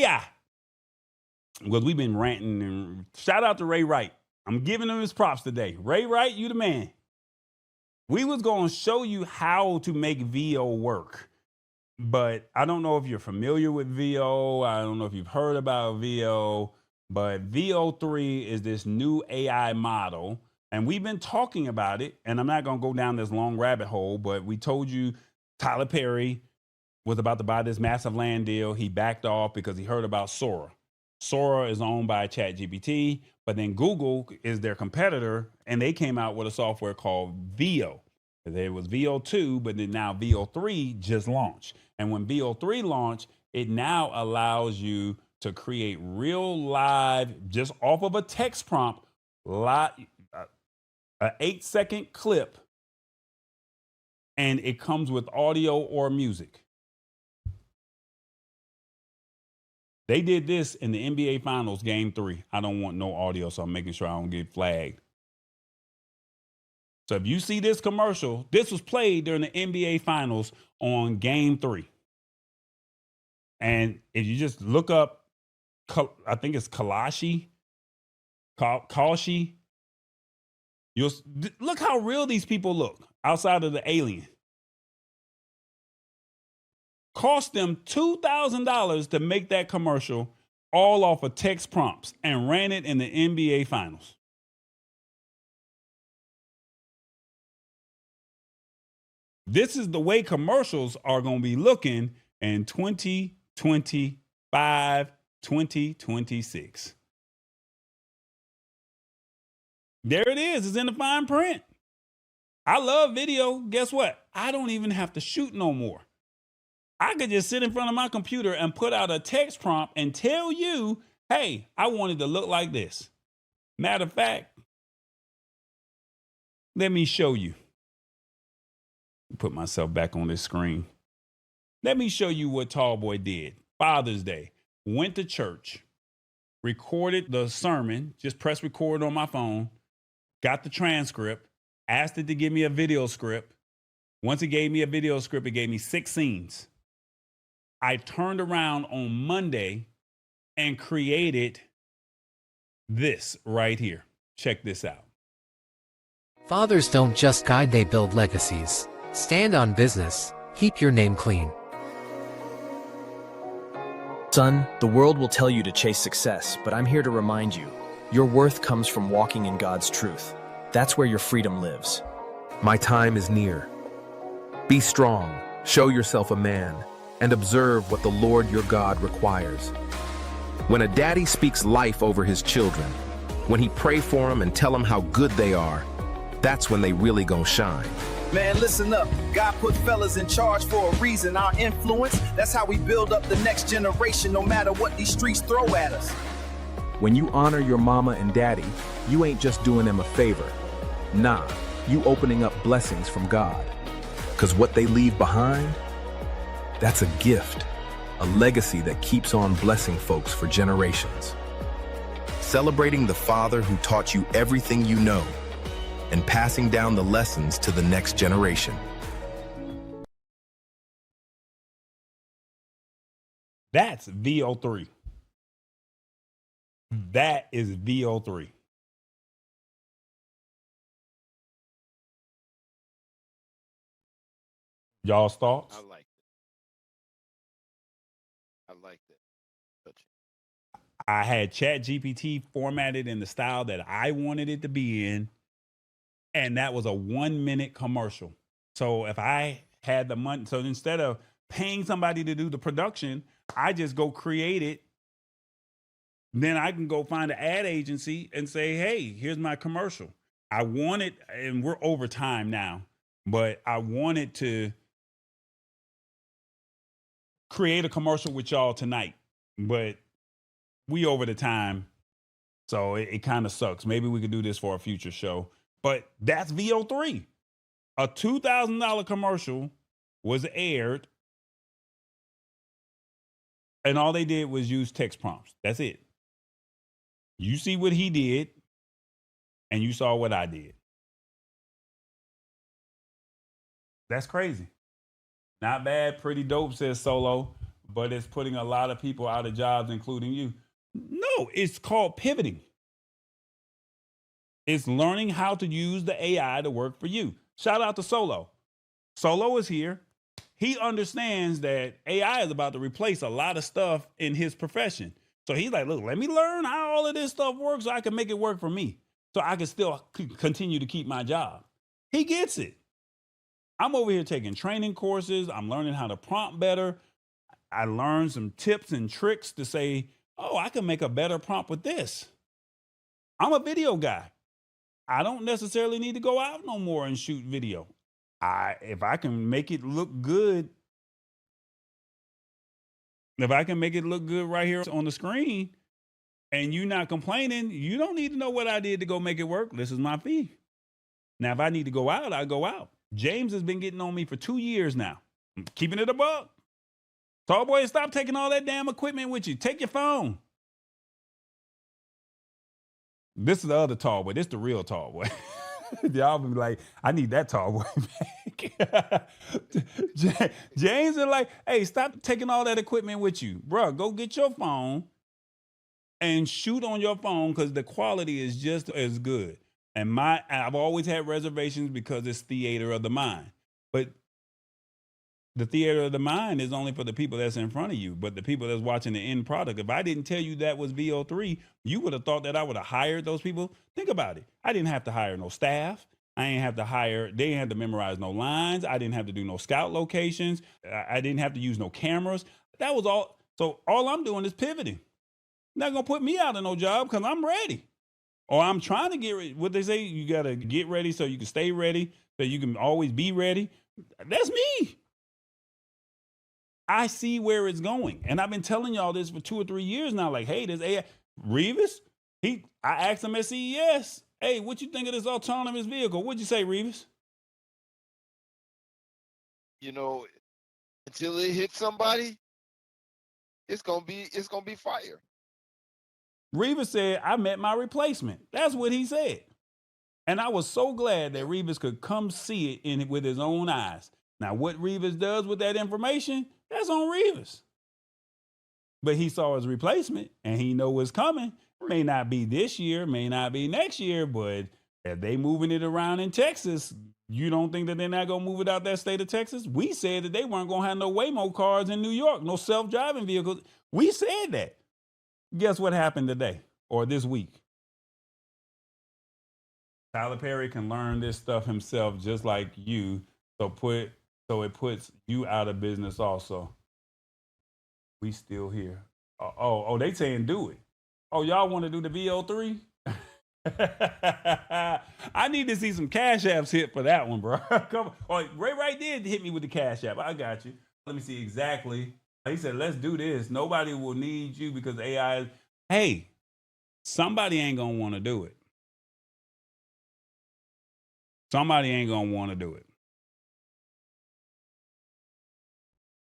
AI. Because we've been ranting, and shout out to Ray Wright. I'm giving him his props today. Ray Wright, you the man. We was going to show you how to make VEO work. But I don't know if you're familiar with VEO. I don't know if you've heard about VEO. But VEO3 is this new AI model. And we've been talking about it. And I'm not going to go down this long rabbit hole. But we told you Tyler Perry was about to buy this massive land deal. He backed off because he heard about Sora. Sora is owned by ChatGPT, but then Google is their competitor, and they came out with a software called VEO. There was VEO2, but then now VEO3 just launched. And when VEO3 launched, it now allows you to create real live, just off of a text prompt, an 8-second clip, and it comes with audio or music. They did this in the NBA Finals, Game 3. I don't want no audio, so I'm making sure I don't get flagged. So if you see this commercial, this was played during the NBA Finals on Game 3. And if you just look up, I think it's Kalashi, you'll look how real these people look outside of the alien. Cost them $2,000 to make that commercial all off of text prompts and ran it in the NBA Finals. This is the way commercials are going to be looking in 2025, 2026. There it is. It's in the fine print. I love video. Guess what? I don't even have to shoot no more. I could just sit in front of my computer and put out a text prompt and tell you, hey, I want it to look like this. Matter of fact, let me show you. Put myself back on this screen. Let me show you what Tallboy did. Father's Day. Went to church. Recorded the sermon. Just press record on my phone. Got the transcript. Asked it to give me a video script. Once it gave me a video script, it gave me 6 scenes. I turned around on Monday and created this right here. Check this out. Fathers don't just guide, they build legacies. Stand on business. Keep your name clean. Son, the world will tell you to chase success, but I'm here to remind you, your worth comes from walking in God's truth. That's where your freedom lives. My time is near. Be strong, show yourself a man, and observe what the Lord your God requires. When a daddy speaks life over his children, when he pray for them and tell them how good they are, that's when they really gonna shine. Man, listen up. God put fellas in charge for a reason. Our influence, that's how we build up the next generation, no matter what these streets throw at us. When you honor your mama and daddy, you ain't just doing them a favor. Nah, you opening up blessings from God. 'Cause what they leave behind, that's a gift, a legacy that keeps on blessing folks for generations. Celebrating the father who taught you everything you know and passing down the lessons to the next generation. That's VEO3. That is VEO3. Y'all's thoughts? I like it. I like it. I had ChatGPT formatted in the style that I wanted it to be in, and that was a 1-minute commercial. So if I had the money, so instead of paying somebody to do the production, I just go create it. Then I can go find an ad agency and say, hey, here's my commercial. I want it, and we're over time now, but I wanted to create a commercial with y'all tonight, but we over the time, so it kind of sucks. Maybe we could do this for a future show, but that's VEO3. A $2,000 commercial was aired, and all they did was use text prompts. That's it. You see what he did, and you saw what I did. That's crazy. Not bad, pretty dope, says Solo. but it's putting a lot of people out of jobs, including you. No, it's called pivoting. It's learning how to use the AI to work for you. Shout out to Solo. Solo is here. He understands that AI is about to replace a lot of stuff in his profession. So he's like, look, let me learn how all of this stuff works so I can make it work for me. So I can still continue to keep my job. He gets it. I'm over here taking training courses. I'm learning how to prompt better. I learned some tips and tricks to say, oh, I can make a better prompt with this. I'm a video guy. I don't necessarily need to go out no more and shoot video. If I can make it look good, right here on the screen, and you're not complaining, you don't need to know what I did to go make it work. This is my fee. Now, if I need to go out, I go out. James has been getting on me for 2 years now. I'm keeping it a buck. Tall boy, stop taking all that damn equipment with you. Take your phone. This is the other tall boy. This is the real tall boy. Y'all be like, I need that tall boy back. James is like, hey, stop taking all that equipment with you. Bruh, go get your phone and shoot on your phone because the quality is just as good. And I've always had reservations because it's theater of the mind. But the theater of the mind is only for the people that's in front of you. But the people that's watching the end product, if I didn't tell you that was VO3, you would have thought that I would have hired those people. Think about it. I didn't have to hire no staff. They didn't have to memorize no lines. I didn't have to do no scout locations. I didn't have to use no cameras. That was all. So all I'm doing is pivoting. Not going to put me out of no job because I'm ready. Or I'm trying to get ready. What they say, you got to get ready so you can stay ready, so you can always be ready. That's me. I see where it's going. And I've been telling y'all this for 2 or 3 years now. Like, hey, this AI, Revis, I asked him at CES, hey, what you think of this autonomous vehicle? What'd you say, Revis? You know, until it hits somebody, it's gonna be fire. Revis said, I met my replacement. That's what he said. And I was so glad that Revis could come see it with his own eyes. Now, what Revis does with that information, that's on Revis. But he saw his replacement and he know what's coming. May not be this year, may not be next year, but if they moving it around in Texas, you don't think that they're not going to move it out that state of Texas? We said that they weren't going to have no Waymo cars in New York, no self-driving vehicles. We said that. Guess what happened today or this week? Tyler Perry can learn this stuff himself just like you. So it puts you out of business also. We still here. Oh, they saying do it. Oh, y'all want to do the VO3? I need to see some Cash Apps hit for that one, bro. Come on. Oh, Ray Wright did hit me with the Cash App. I got you. Let me see exactly. He said, let's do this. Nobody will need you because AI. Hey, somebody ain't going to want to do it. Somebody ain't going to want to do it.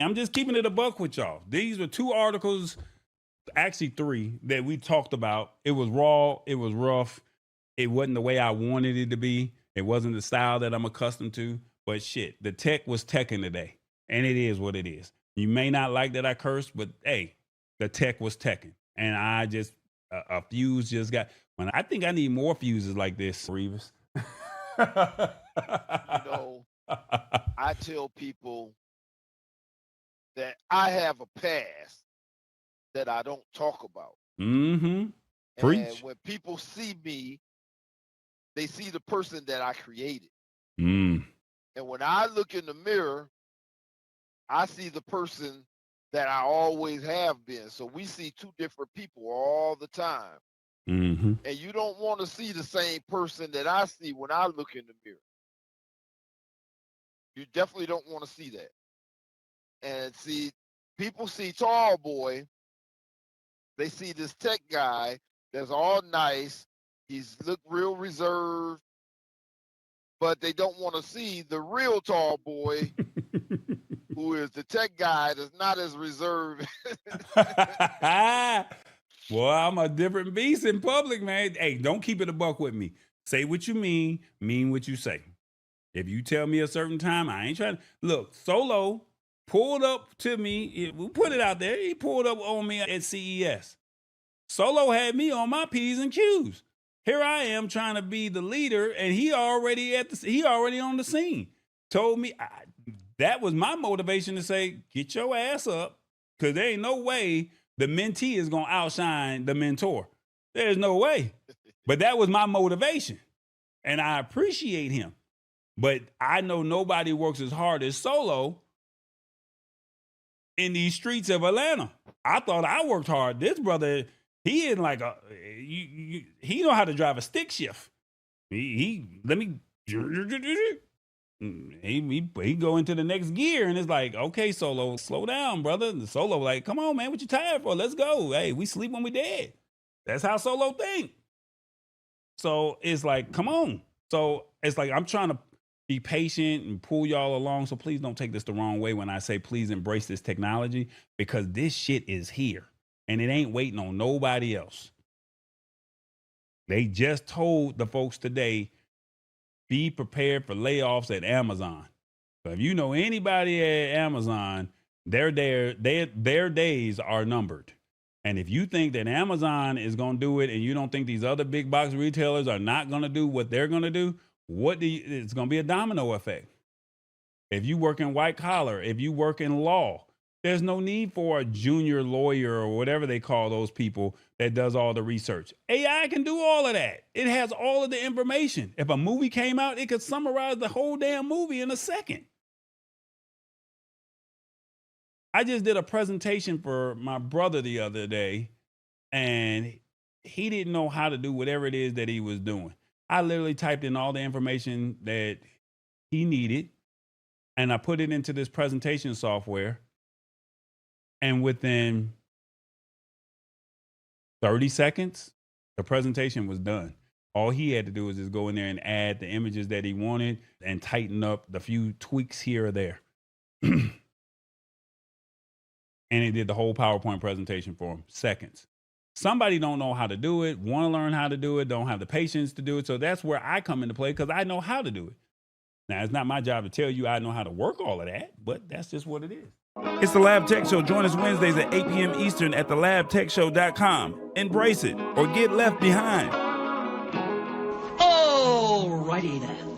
I'm just keeping it a buck with y'all. These were 2 articles, actually 3, that we talked about. It was raw. It was rough. It wasn't the way I wanted it to be. It wasn't the style that I'm accustomed to. But shit, the tech was teching today. And it is what it is. You may not like that I cursed, but hey, the tech was teching. And I just, a fuse just got, I think I need more fuses like this, Revis. You know, I tell people that I have a past that I don't talk about. Mm-hmm. Preach. And when people see me, they see the person that I created. Mm. And when I look in the mirror, I see the person that I always have been. So we see 2 different people all the time. Mm-hmm. And you don't want to see the same person that I see when I look in the mirror. You definitely don't want to see that. And see, people see Tall Boy. They see this tech guy that's all nice. He's look real reserved. But they don't want to see the real Tall Boy who is the tech guy that's not as reserved. Well, I'm a different beast in public, man. Hey, don't keep it a buck with me. Say what you mean what you say. If you tell me a certain time, I ain't trying to. Look, Solo pulled up to me. We put it out there. He pulled up on me at CES. Solo had me on my P's and Q's. Here I am trying to be the leader, and he already on the scene. Told me that was my motivation to say, get your ass up, because there ain't no way the mentee is going to outshine the mentor. There's no way. But that was my motivation, and I appreciate him. But I know nobody works as hard as Solo in these streets of Atlanta. I thought I worked hard. This brother, he is like he know how to drive a stick shift. He go into the next gear, and it's like, okay, Solo, slow down, brother. And Solo like, come on, man, what you tired for? Let's go. Hey, we sleep when we dead. That's how Solo think. So it's like, come on. So it's like, I'm trying to be patient and pull y'all along. So please don't take this the wrong way when I say please embrace this technology, because this shit is here and it ain't waiting on nobody else. They just told the folks today, be prepared for layoffs at Amazon. So if you know anybody at Amazon, their days are numbered. And if you think that Amazon is going to do it and you don't think these other big box retailers are not going to do what they're going to do, it's going to be a domino effect. If you work in white collar, if you work in law, there's no need for a junior lawyer or whatever they call those people that does all the research. AI can do all of that. It has all of the information. If a movie came out, it could summarize the whole damn movie in a second. I just did a presentation for my brother the other day, and he didn't know how to do whatever it is that he was doing. I literally typed in all the information that he needed, and I put it into this presentation software. And within 30 seconds, the presentation was done. All he had to do was just go in there and add the images that he wanted and tighten up the few tweaks here or there. And it did the whole PowerPoint presentation for him. Seconds. Somebody don't know how to do it, want to learn how to do it, don't have the patience to do it. So that's where I come into play, because I know how to do it. Now, it's not my job to tell you I know how to work all of that, but that's just what it is. It's the Lab Tech Show. Join us Wednesdays at 8 p.m. Eastern at thelabtechshow.com. Embrace it or get left behind. Alrighty then.